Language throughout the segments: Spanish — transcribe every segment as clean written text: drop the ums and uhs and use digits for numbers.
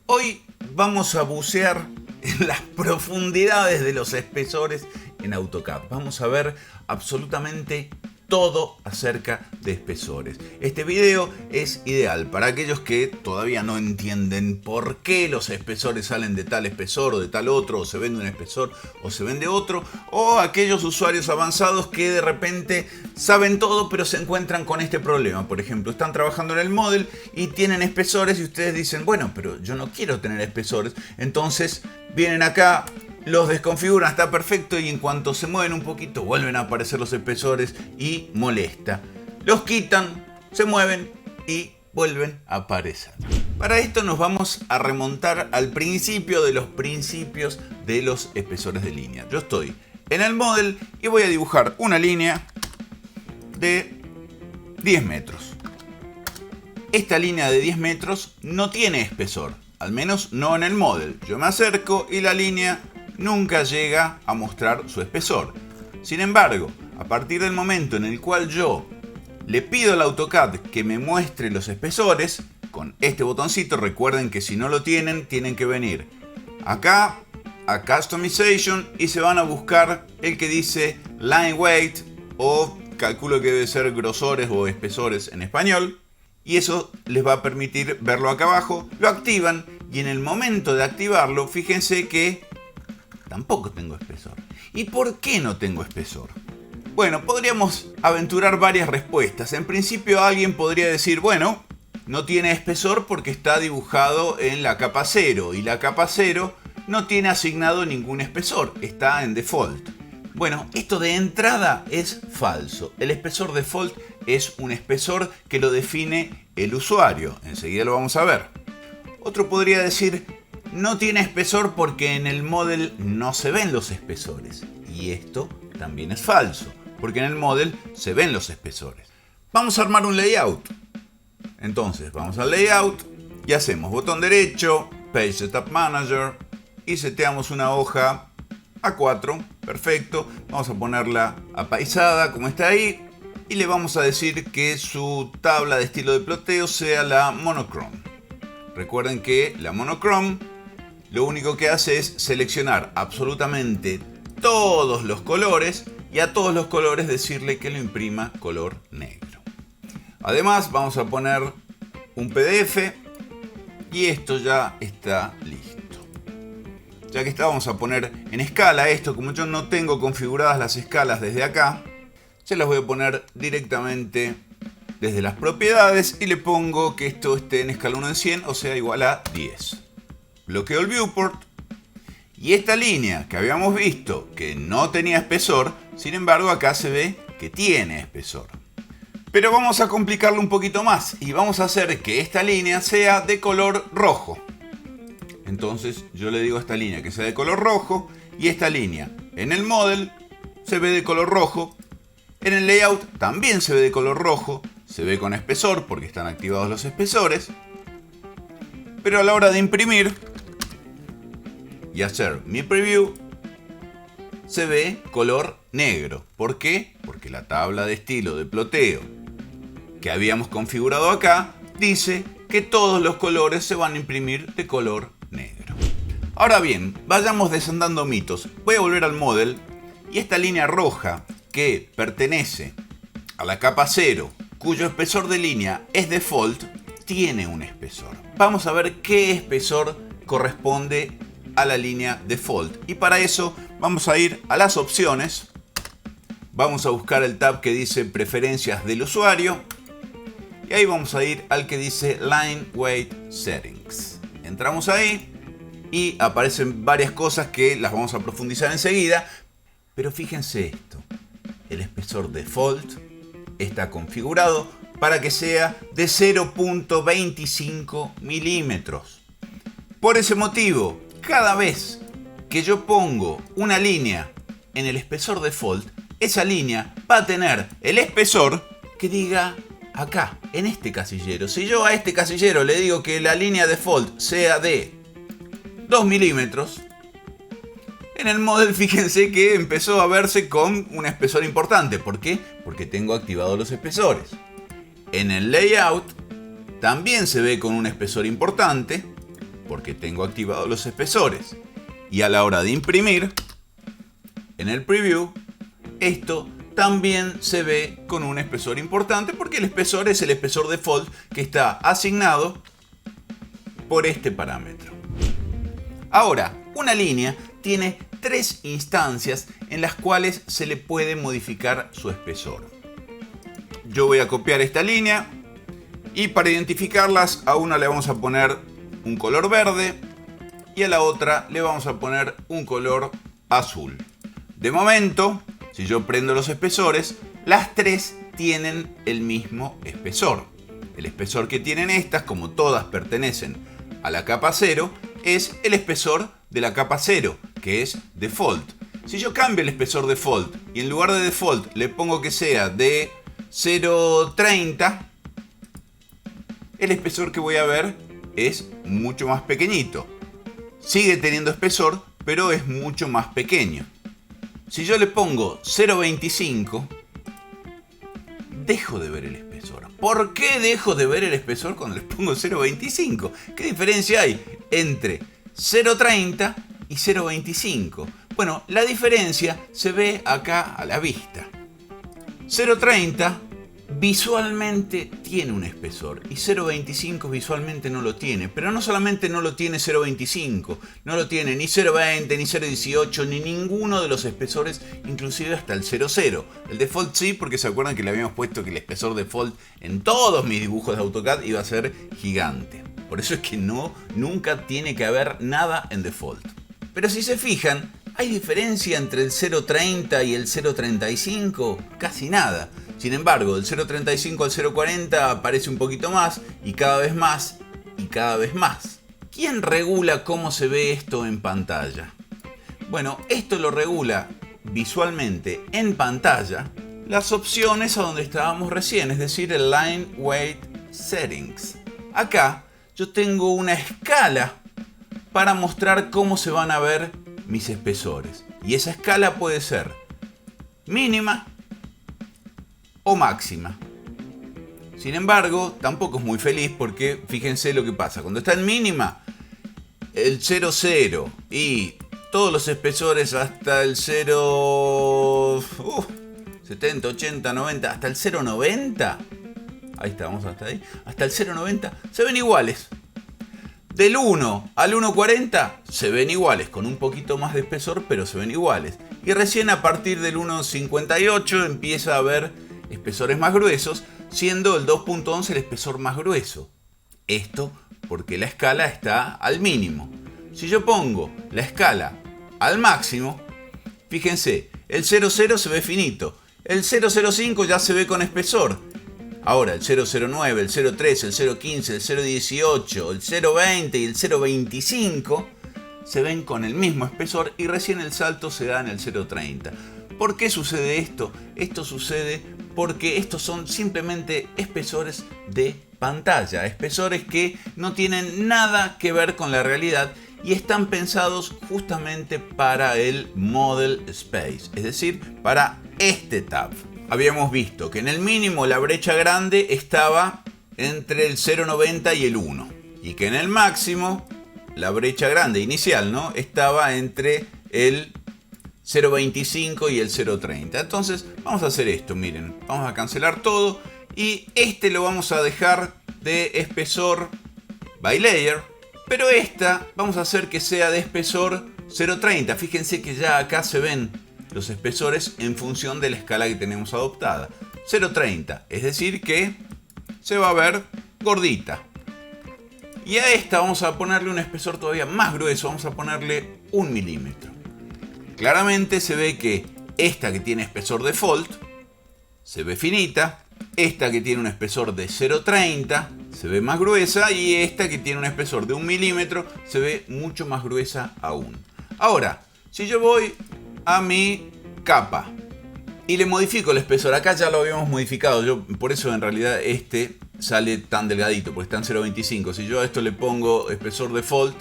Hoy vamos a bucear en las profundidades de los espesores en AutoCAD. Vamos a ver absolutamente todo acerca de espesores. Este video es ideal para aquellos que todavía no entienden por qué los espesores salen de tal espesor o de tal otro, o se vende un espesor o se vende otro, o aquellos usuarios avanzados que de repente saben todo pero se encuentran con este problema. Por ejemplo, están trabajando en el Model y tienen espesores y ustedes dicen, bueno, pero yo no quiero tener espesores. Entonces vienen acá, los desconfiguran, está perfecto, y en cuanto se mueven un poquito vuelven a aparecer los espesores y molesta. Los quitan, se mueven y vuelven a aparecer. Para esto nos vamos a remontar al principio de los principios de los espesores de línea. Yo estoy en el Model y voy a dibujar una línea de 10 metros. Esta línea de 10 metros no tiene espesor, al menos no en el Model. Yo me acerco y la línea nunca llega a mostrar su espesor. Sin embargo, a partir del momento en el cual yo le pido al AutoCAD que me muestre los espesores, con este botoncito, recuerden que si no lo tienen, tienen que venir acá a Customization y se van a buscar el que dice Line Weight, o calculo que debe ser grosores o espesores en español, y eso les va a permitir verlo acá abajo. Lo activan y en el momento de activarlo, fíjense que tampoco tengo espesor. ¿Y por qué no tengo espesor? Bueno, podríamos aventurar varias respuestas. En principio alguien podría decir, bueno, no tiene espesor porque está dibujado en la capa 0 y la capa 0 no tiene asignado ningún espesor, está en default. Bueno, esto de entrada es falso. El espesor default es un espesor que lo define el usuario. Enseguida lo vamos a ver. Otro podría decir, no tiene espesor porque en el Model no se ven los espesores. Y esto también es falso, porque en el Model se ven los espesores. Vamos a armar un layout. Entonces vamos al layout y hacemos botón derecho, Page Setup Manager, y seteamos una hoja A4. Perfecto. Vamos a ponerla apaisada como está ahí. Y le vamos a decir que su tabla de estilo de ploteo sea la monochrome. Recuerden que la monochrome lo único que hace es seleccionar absolutamente todos los colores y a todos los colores decirle que lo imprima color negro. Además vamos a poner un PDF y esto ya está listo. Ya que está, vamos a poner en escala esto. Como yo no tengo configuradas las escalas desde acá, se las voy a poner directamente desde las propiedades y le pongo que esto esté en escala 1 en 100, o sea igual a 10. Bloqueo el viewport y esta línea que habíamos visto que no tenía espesor, sin embargo acá se ve que tiene espesor. Pero vamos a complicarlo un poquito más y vamos a hacer que esta línea sea de color rojo. Entonces yo le digo a esta línea que sea de color rojo, y esta línea en el Model se ve de color rojo, en el layout también se ve de color rojo, se ve con espesor porque están activados los espesores, pero a la hora de imprimir y hacer mi preview se ve color negro. ¿Por qué? Porque la tabla de estilo de ploteo que habíamos configurado acá dice que todos los colores se van a imprimir de color negro. Ahora bien, vayamos desandando mitos. Voy a volver al Model y esta línea roja que pertenece a la capa 0, cuyo espesor de línea es default, tiene un espesor. Vamos a ver qué espesor corresponde a la línea default, y para eso vamos a ir a las opciones, vamos a buscar el tab que dice preferencias del usuario y ahí vamos a ir al que dice Line Weight Settings. Entramos ahí y aparecen varias cosas que las vamos a profundizar enseguida, pero fíjense esto, el espesor default está configurado para que sea de 0.25 milímetros. Por ese motivo, cada vez que yo pongo una línea en el espesor default, esa línea va a tener el espesor que diga acá, en este casillero. Si yo a este casillero le digo que la línea default sea de 2 milímetros, en el Model fíjense que empezó a verse con un espesor importante. ¿Por qué? Porque tengo activados los espesores. En el layout también se ve con un espesor importante, porque tengo activados los espesores. Y a la hora de imprimir, en el preview, esto también se ve con un espesor importante porque el espesor es el espesor default que está asignado por este parámetro. Ahora, una línea tiene 3 instancias en las cuales se le puede modificar su espesor. Yo voy a copiar esta línea y para identificarlas a una le vamos a poner un color verde y a la otra le vamos a poner un color azul. De momento, si yo prendo los espesores, las 3 tienen el mismo espesor. El espesor que tienen estas, como todas pertenecen a la capa 0, es el espesor de la capa 0, que es default. Si yo cambio el espesor default y en lugar de default le pongo que sea de 0.30, el espesor que voy a ver es mucho más pequeñito. Sigue teniendo espesor, pero es mucho más pequeño. Si yo le pongo 0.25, dejo de ver el espesor. ¿Por qué dejo de ver el espesor cuando le pongo 0.25? ¿Qué diferencia hay entre 0.30 y 0.25? Bueno, la diferencia se ve acá a la vista. 0.30 visualmente tiene un espesor y 0.25 visualmente no lo tiene. Pero no solamente no lo tiene 0.25, no lo tiene ni 0.20, ni 0.18, ni ninguno de los espesores, inclusive hasta el 0.0. El default sí, porque se acuerdan que le habíamos puesto que el espesor default en todos mis dibujos de AutoCAD iba a ser gigante. Por eso es que nunca tiene que haber nada en default. Pero si se fijan, ¿hay diferencia entre el 0.30 y el 0.35? Casi nada. Sin embargo, del 0.35 al 0.40 aparece un poquito más y cada vez más y cada vez más. ¿Quién regula cómo se ve esto en pantalla? Bueno, esto lo regula visualmente en pantalla las opciones a donde estábamos recién, es decir, el Line Weight Settings. Acá yo tengo una escala para mostrar cómo se van a ver mis espesores. Y esa escala puede ser mínima o máxima. Sin embargo, tampoco es muy feliz porque fíjense lo que pasa. Cuando está en mínima, el 0,0 y todos los espesores hasta el 70, 80, 90, hasta el 0,90. Ahí está, vamos hasta ahí. Hasta el 0,90 se ven iguales. Del 1 al 1,40 se ven iguales, con un poquito más de espesor, pero se ven iguales. Y recién a partir del 1,58 empieza a haber espesores más gruesos, siendo el 2.11 el espesor más grueso. Esto porque la escala está al mínimo. Si yo pongo la escala al máximo, fíjense, el 0,0 se ve finito, el 0,05 ya se ve con espesor. Ahora el 0,09, el 0,13, el 0,15, el 0,18, el 0,20 y el 0,25 se ven con el mismo espesor y recién el salto se da en el 0,30. ¿Por qué sucede esto? Esto sucede porque estos son simplemente espesores de pantalla, espesores que no tienen nada que ver con la realidad y están pensados justamente para el Model Space, es decir, para este tab. Habíamos visto que en el mínimo la brecha grande estaba entre el 0,90 y el 1 y que en el máximo la brecha grande inicial, ¿no?, estaba entre el 0,25 y el 0,30. Entonces vamos a hacer esto, miren, vamos a cancelar todo y este lo vamos a dejar de espesor by layer, pero esta vamos a hacer que sea de espesor 0,30. Fíjense que ya acá se ven los espesores en función de la escala que tenemos adoptada. 0,30, es decir que se va a ver gordita. Y a esta vamos a ponerle un espesor todavía más grueso, vamos a ponerle 1 milímetro. Claramente se ve que esta que tiene espesor default se ve finita, esta que tiene un espesor de 0,30 se ve más gruesa y esta que tiene un espesor de 1 milímetro se ve mucho más gruesa aún. Ahora, si yo voy a mi capa y le modifico el espesor, acá ya lo habíamos modificado, por eso en realidad este sale tan delgadito, porque está en 0,25. Si yo a esto le pongo espesor default,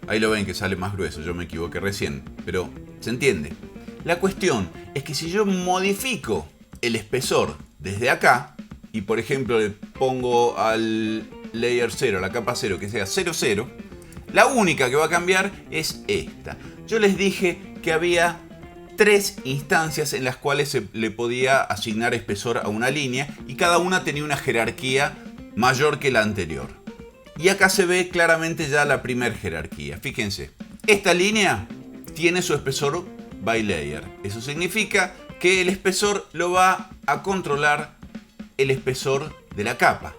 ahí lo ven que sale más grueso, yo me equivoqué recién, pero se entiende. La cuestión es que si yo modifico el espesor desde acá, y por ejemplo le pongo al layer 0, a la capa 0, que sea 0,0, La única que va a cambiar es esta. Yo les dije que había 3 instancias en las cuales se le podía asignar espesor a una línea y cada una tenía una jerarquía mayor que la anterior. Y acá se ve claramente ya la primera jerarquía. Fíjense, esta línea tiene su espesor by layer. Eso significa que el espesor lo va a controlar el espesor de la capa.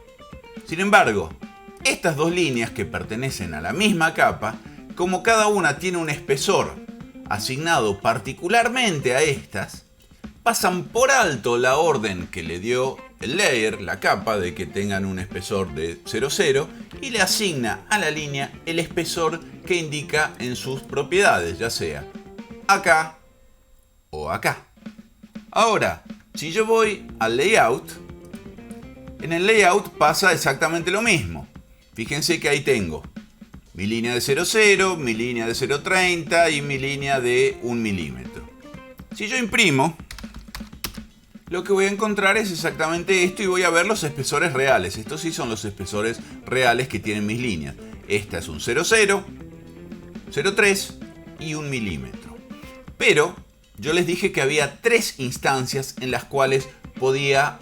Sin embargo, estas dos líneas que pertenecen a la misma capa, como cada una tiene un espesor asignado particularmente a estas, pasan por alto la orden que le dio el layer, la capa, de que tengan un espesor de 0,0 y le asigna a la línea el espesor que indica en sus propiedades, ya sea acá o acá. Ahora, si yo voy al layout, en el layout pasa exactamente lo mismo. Fíjense que ahí tengo mi línea de 0,0, mi línea de 0,30 y mi línea de 1 milímetro. Si yo imprimo, lo que voy a encontrar es exactamente esto y voy a ver los espesores reales. Estos sí son los espesores reales que tienen mis líneas. Esta es un 0,0, 0,3 y 1 milímetro. Pero yo les dije que había 3 instancias en las cuales podía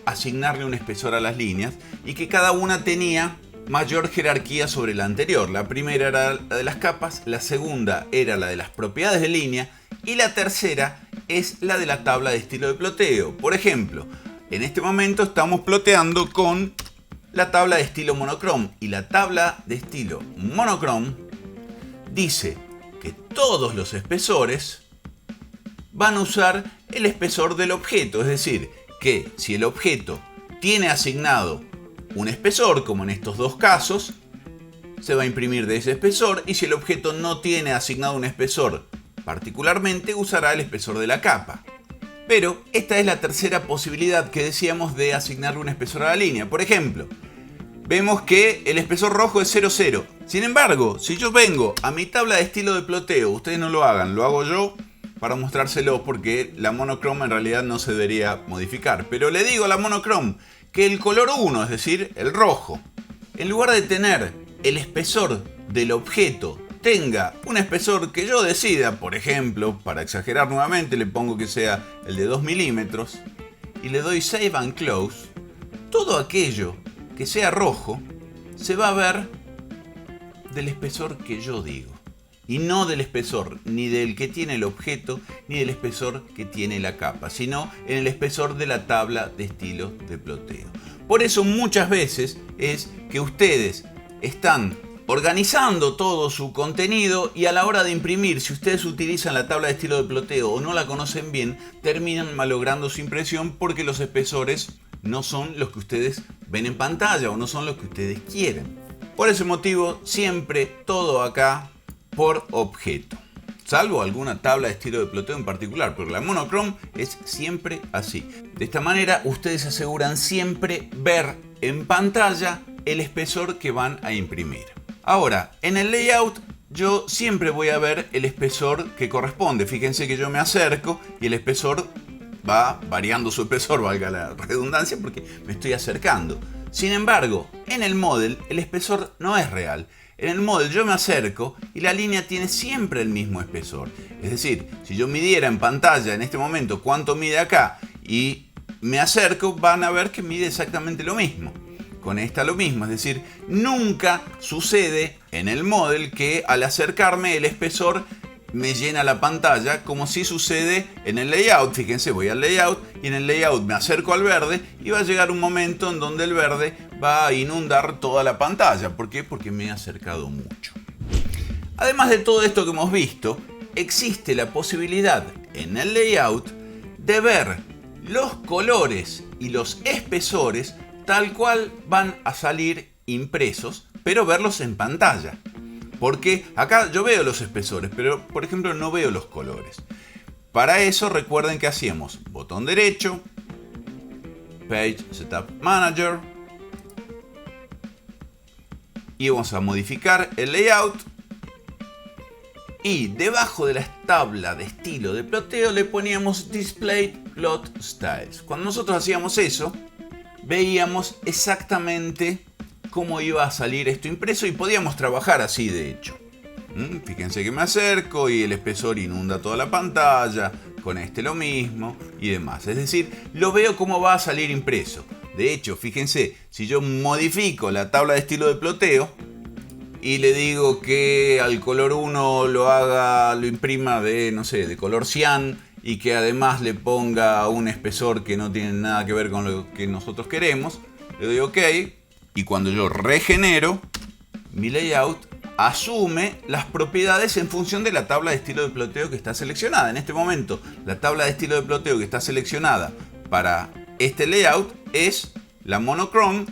asignarle un espesor a las líneas y que cada una tenía mayor jerarquía sobre la anterior. La primera era la de las capas, la segunda era la de las propiedades de línea y la tercera es la de la tabla de estilo de ploteo. Por ejemplo, en este momento estamos ploteando con la tabla de estilo monochrome y la tabla de estilo monochrome dice que todos los espesores van a usar el espesor del objeto, es decir, que si el objeto tiene asignado un espesor, como en estos dos casos, se va a imprimir de ese espesor, y si el objeto no tiene asignado un espesor particularmente, usará el espesor de la capa. Pero esta es la tercera posibilidad que decíamos de asignarle un espesor a la línea. Por ejemplo, vemos que el espesor rojo es 0,0. Sin embargo, si yo vengo a mi tabla de estilo de ploteo, ustedes no lo hagan, lo hago yo para mostrárselo, porque la monochrome en realidad no se debería modificar. Pero le digo a la monochrome que el color 1, es decir, el rojo, en lugar de tener el espesor del objeto, tenga un espesor que yo decida. Por ejemplo, para exagerar nuevamente, le pongo que sea el de 2 milímetros y le doy Save and Close. Todo aquello que sea rojo se va a ver del espesor que yo digo, y no del espesor ni del que tiene el objeto ni del espesor que tiene la capa, sino en el espesor de la tabla de estilo de ploteo. Por eso muchas veces es que ustedes están organizando todo su contenido y a la hora de imprimir, si ustedes utilizan la tabla de estilo de ploteo o no la conocen bien, terminan malogrando su impresión porque los espesores no son los que ustedes ven en pantalla o no son los que ustedes quieren. Por ese motivo, siempre todo acá por objeto, salvo alguna tabla de estilo de ploteo en particular, pero la monochrome es siempre así. De esta manera ustedes aseguran siempre ver en pantalla el espesor que van a imprimir. Ahora, en el layout yo siempre voy a ver el espesor que corresponde. Fíjense que yo me acerco y el espesor va variando su espesor, valga la redundancia, porque me estoy acercando. Sin embargo, en el model el espesor no es real. En el model yo me acerco y la línea tiene siempre el mismo espesor. Es decir, si yo midiera en pantalla en este momento cuánto mide acá y me acerco, van a ver que mide exactamente lo mismo. Con esta lo mismo, es decir, nunca sucede en el model que al acercarme el espesor me llena la pantalla, como si sucede en el layout. Fíjense, voy al layout y en el layout me acerco al verde y va a llegar un momento en donde el verde va a inundar toda la pantalla. ¿Por qué? Porque me he acercado mucho. Además de todo esto que hemos visto, existe la posibilidad en el layout de ver los colores y los espesores tal cual van a salir impresos, pero verlos en pantalla. Porque acá yo veo los espesores, pero por ejemplo no veo los colores. Para eso recuerden que hacíamos botón derecho, Page Setup Manager, y vamos a modificar el layout. Y debajo de la tabla de estilo de ploteo le poníamos Display Plot Styles. Cuando nosotros hacíamos eso, veíamos exactamente cómo iba a salir esto impreso y podíamos trabajar así de hecho. Fíjense que me acerco y el espesor inunda toda la pantalla, con este lo mismo y demás. Es decir, lo veo cómo va a salir impreso. De hecho, fíjense, si yo modifico la tabla de estilo de ploteo y le digo que al color 1 lo imprima de, no sé, de color cian y que además le ponga un espesor que no tiene nada que ver con lo que nosotros queremos, le doy OK y cuando yo regenero, mi layout asume las propiedades en función de la tabla de estilo de ploteo que está seleccionada. En este momento, la tabla de estilo de ploteo que está seleccionada para este layout es la monochrome,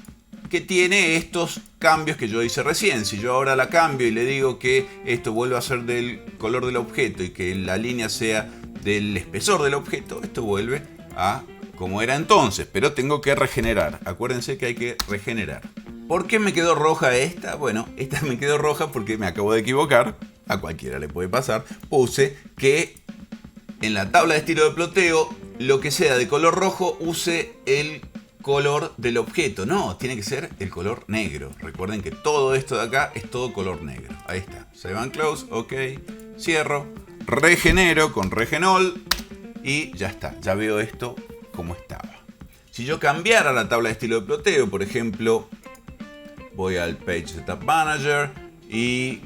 que tiene estos cambios que yo hice recién. Si yo ahora la cambio y le digo que esto vuelva a ser del color del objeto y que la línea sea del espesor del objeto, esto vuelve a como era entonces, pero tengo que regenerar. Acuérdense que hay que regenerar. ¿Por qué me quedó roja esta? Bueno, esta me quedó roja porque me acabo de equivocar. A cualquiera le puede pasar. Puse que en la tabla de estilo de ploteo, lo que sea de color rojo use el color del objeto. No, tiene que ser el color negro. Recuerden que todo esto de acá es todo color negro. Ahí está. Save and close. Ok. Cierro. Regenero con Regenol. Y ya está. Ya veo esto como estaba. Si yo cambiara la tabla de estilo de ploteo, por ejemplo, voy al Page Setup Manager y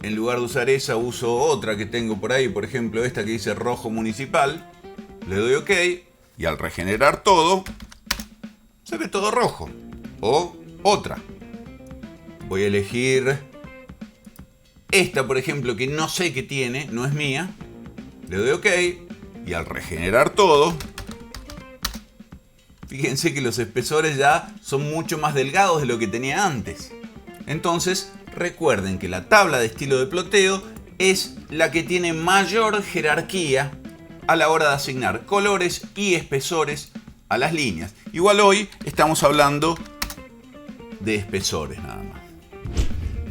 en lugar de usar esa uso otra que tengo por ahí, por ejemplo esta que dice rojo municipal, le doy OK y al regenerar todo se ve todo rojo. O otra, voy a elegir esta por ejemplo que no sé qué tiene, no es mía, le doy OK y al regenerar todo, fíjense que los espesores ya son mucho más delgados de lo que tenía antes. Entonces, recuerden que la tabla de estilo de ploteo es la que tiene mayor jerarquía a la hora de asignar colores y espesores a las líneas. Igual hoy estamos hablando de espesores nada más.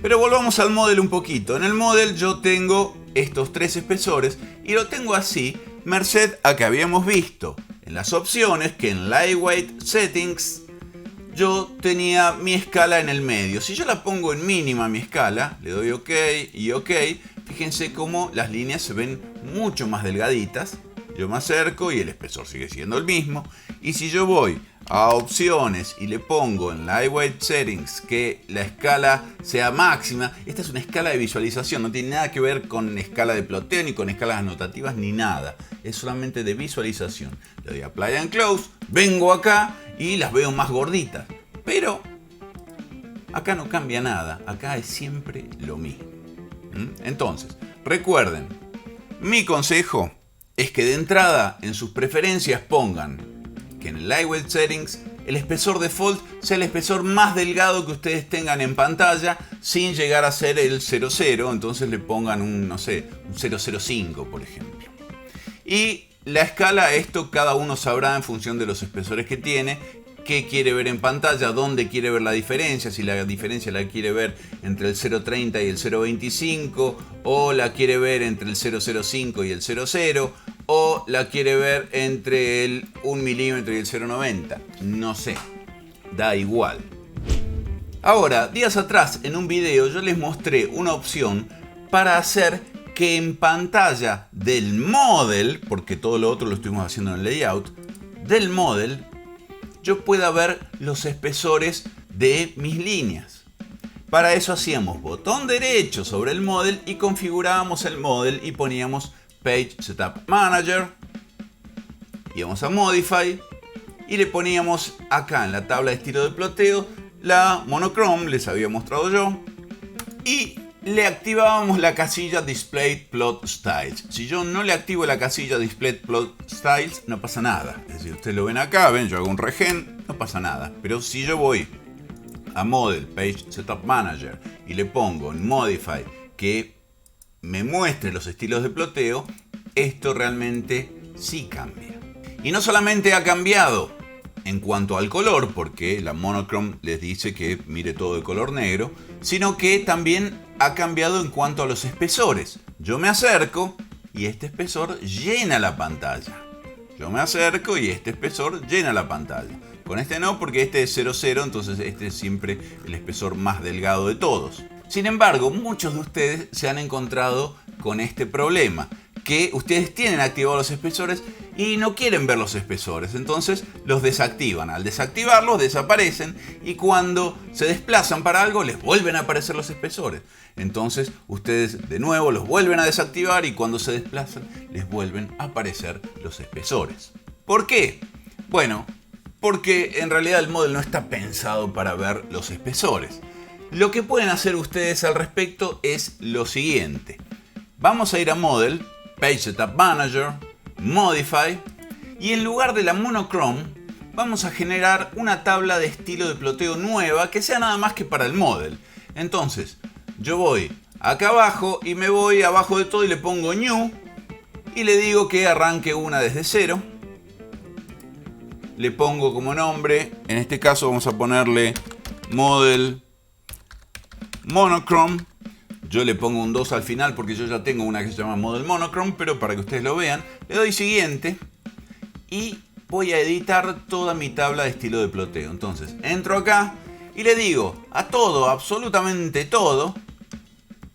Pero volvamos al model un poquito. En el model yo tengo estos tres espesores y lo tengo así, merced a que habíamos visto en las opciones que en Lightweight Settings yo tenía mi escala en el medio. Si yo la pongo en mínima mi escala, le doy OK y OK, fíjense cómo las líneas se ven mucho más delgaditas. Yo me acerco y el espesor sigue siendo el mismo. Y si yo voy a opciones y le pongo en Lightweight Settings que la escala sea máxima, esta es una escala de visualización, no tiene nada que ver con escala de ploteo ni con escalas anotativas ni nada, es solamente de visualización. Le doy Apply and Close, vengo acá y las veo más gorditas, pero acá no cambia nada, acá es siempre lo mismo. Entonces, recuerden, mi consejo es que de entrada en sus preferencias pongan que en el Lightweight Settings el espesor default sea el espesor más delgado que ustedes tengan en pantalla sin llegar a ser el 00, entonces le pongan un, no sé, un 005 por ejemplo. Y la escala, esto cada uno sabrá en función de los espesores que tiene, qué quiere ver en pantalla, dónde quiere ver la diferencia, si la diferencia la quiere ver entre el 0.30 y el 0.25, o la quiere ver entre el 0.05 y el 0.0, o la quiere ver entre el 1 milímetro y el 0.90. No sé, da igual. Ahora, días atrás en un video yo les mostré una opción para hacer que en pantalla del model, porque todo lo otro lo estuvimos haciendo en el layout, del model, yo pueda ver los espesores de mis líneas. Para eso hacíamos botón derecho sobre el model y configurábamos el model y poníamos Page Setup Manager, íbamos a Modify y le poníamos acá en la tabla de estilo de ploteo la monochrome, les había mostrado yo, y le activábamos la casilla Display Plot Styles. Si yo no le activo la casilla Display Plot Styles, no pasa nada. Es decir, ustedes lo ven acá, ven, yo hago un regen, no pasa nada. Pero si yo voy a Model, Page Setup Manager, y le pongo en Modify que me muestre los estilos de ploteo, esto realmente sí cambia. Y no solamente ha cambiado en cuanto al color, porque la monochrome les dice que mire todo de color negro, sino que también ha cambiado en cuanto a los espesores. Yo me acerco y este espesor llena la pantalla. Yo me acerco y este espesor llena la pantalla. Con este no, porque este es 0,0, entonces este es siempre el espesor más delgado de todos. Sin embargo, muchos de ustedes se han encontrado con este problema, que ustedes tienen activados los espesores y no quieren ver los espesores, entonces los desactivan. Al desactivarlos desaparecen y cuando se desplazan para algo les vuelven a aparecer los espesores. Entonces ustedes de nuevo los vuelven a desactivar y cuando se desplazan les vuelven a aparecer los espesores. ¿Por qué? Bueno, porque en realidad el model no está pensado para ver los espesores. Lo que pueden hacer ustedes al respecto es lo siguiente. Vamos a ir a Model, Page Setup Manager, Modify, y en lugar de la Monochrome vamos a generar una tabla de estilo de ploteo nueva que sea nada más que para el Model. Entonces yo voy acá abajo y me voy abajo de todo y le pongo New y le digo que arranque una desde cero. Le pongo como nombre, en este caso vamos a ponerle Model Monochrome. Yo le pongo un 2 al final porque yo ya tengo una que se llama Model Monochrome, pero para que ustedes lo vean, le doy siguiente y voy a editar toda mi tabla de estilo de ploteo. Entonces entro acá y le digo a todo, absolutamente todo,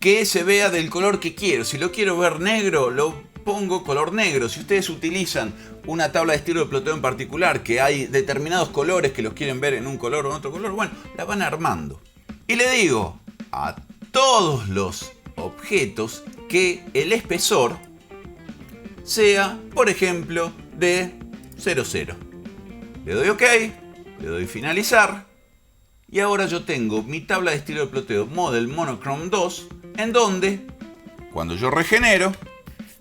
que se vea del color que quiero. Si lo quiero ver negro, lo pongo color negro. Si ustedes utilizan una tabla de estilo de ploteo en particular, que hay determinados colores que los quieren ver en un color o en otro color, bueno, la van armando. Y le digo a todos los objetos que el espesor sea, por ejemplo, de 0,0. Le doy OK, le doy finalizar y ahora yo tengo mi tabla de estilo de ploteo Model Monochrome 2 en donde, cuando yo regenero,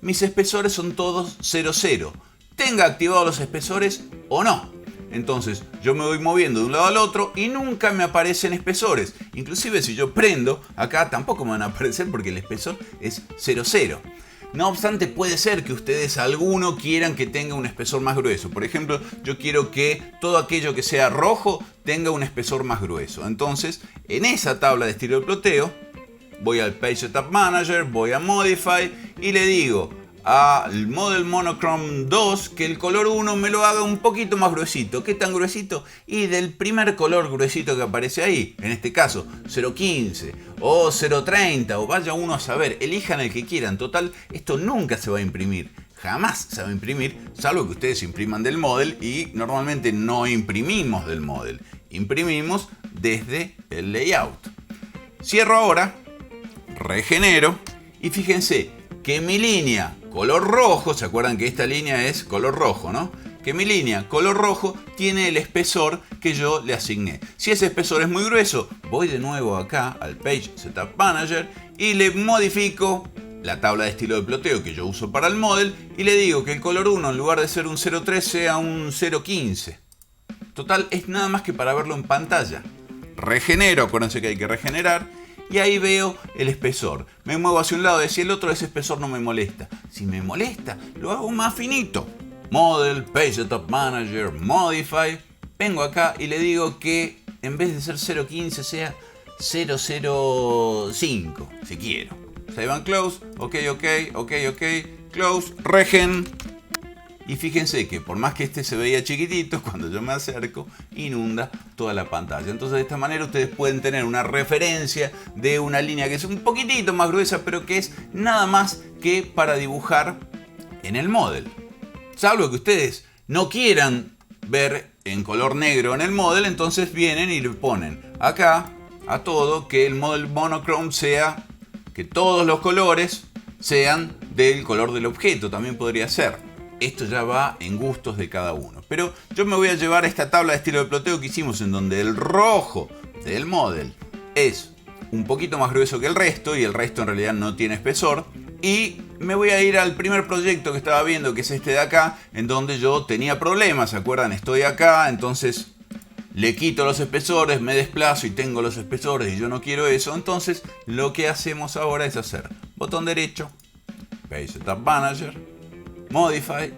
mis espesores son todos 0,0. Tenga activados los espesores o no. Entonces yo me voy moviendo de un lado al otro y nunca me aparecen espesores. Inclusive si yo prendo, acá tampoco me van a aparecer porque el espesor es 0,0. No obstante, puede ser que ustedes alguno quieran que tenga un espesor más grueso. Por ejemplo, yo quiero que todo aquello que sea rojo tenga un espesor más grueso. Entonces, en esa tabla de estilo de ploteo, voy al Page Setup Manager, voy a Modify y le digo al Model Monochrome 2 que el color 1 me lo haga un poquito más gruesito. ¿Qué tan gruesito? Y del primer color gruesito que aparece ahí, en este caso 0,15 o 0,30 o vaya uno a saber, elijan el que quieran. Total, esto nunca se va a imprimir, jamás se va a imprimir, salvo que ustedes impriman del Model y normalmente no imprimimos del Model, imprimimos desde el layout. Cierro ahora, regenero y fíjense que mi línea color rojo, ¿se acuerdan que esta línea es color rojo, no? Que mi línea color rojo tiene el espesor que yo le asigné. Si ese espesor es muy grueso, voy de nuevo acá al Page Setup Manager y le modifico la tabla de estilo de ploteo que yo uso para el Model y le digo que el color 1 en lugar de ser un 0,3 sea un 0,15. Total, es nada más que para verlo en pantalla. Regenero, acuérdense que hay que regenerar. Y ahí veo el espesor. Me muevo hacia un lado y hacia el otro, ese espesor no me molesta. Si me molesta, lo hago más finito. Model, Page Setup Manager, Modify. Vengo acá y le digo que en vez de ser 0,15 sea 0,05, si quiero. Save and Close, OK, Close, Regen. Y fíjense que por más que este se veía chiquitito, cuando yo me acerco, inunda toda la pantalla. Entonces de esta manera ustedes pueden tener una referencia de una línea que es un poquitito más gruesa, pero que es nada más que para dibujar en el Model. Salvo que ustedes no quieran ver en color negro en el Model, entonces vienen y le ponen acá a todo que el Model Monochrome sea, que todos los colores sean del color del objeto, también podría ser. Esto ya va en gustos de cada uno. Pero yo me voy a llevar a esta tabla de estilo de ploteo que hicimos en donde el rojo del Model es un poquito más grueso que el resto y el resto en realidad no tiene espesor. Y me voy a ir al primer proyecto que estaba viendo, que es este de acá, en donde yo tenía problemas. ¿Se acuerdan? Estoy acá, entonces le quito los espesores, me desplazo y tengo los espesores y yo no quiero eso. Entonces lo que hacemos ahora es hacer botón derecho, Page Setup Manager, Modify,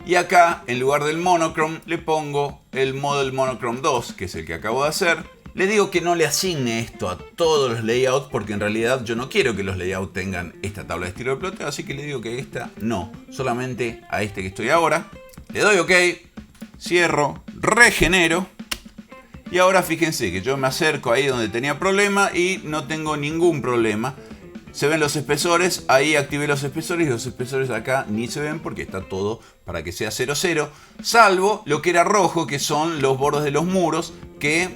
y acá en lugar del Monochrome le pongo el Model Monochrome 2, que es el que acabo de hacer. Le digo que no le asigne esto a todos los layouts porque en realidad yo no quiero que los layouts tengan esta tabla de estilo de ploteo, así que le digo que esta no, solamente a este que estoy ahora. Le doy OK, cierro, regenero. Y ahora fíjense que yo me acerco ahí donde tenía problema y no tengo ningún problema. Se ven los espesores, ahí activé los espesores y los espesores acá ni se ven porque está todo para que sea 0,0. Salvo lo que era rojo, que son los bordes de los muros, que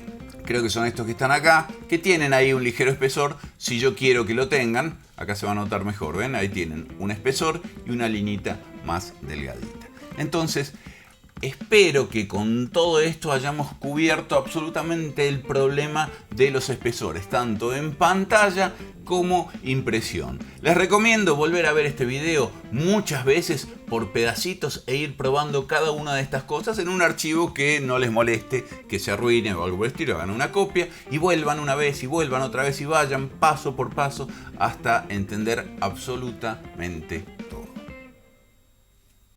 creo que son estos que están acá, que tienen ahí un ligero espesor. Si yo quiero que lo tengan, acá se va a notar mejor, ¿ven? Ahí tienen un espesor y una linita más delgadita. Entonces, espero que con todo esto hayamos cubierto absolutamente el problema de los espesores, tanto en pantalla como impresión. Les recomiendo volver a ver este video muchas veces por pedacitos e ir probando cada una de estas cosas en un archivo que no les moleste, que se arruine o algo por el estilo. Hagan una copia y vuelvan una vez y vuelvan otra vez y vayan paso por paso hasta entender absolutamente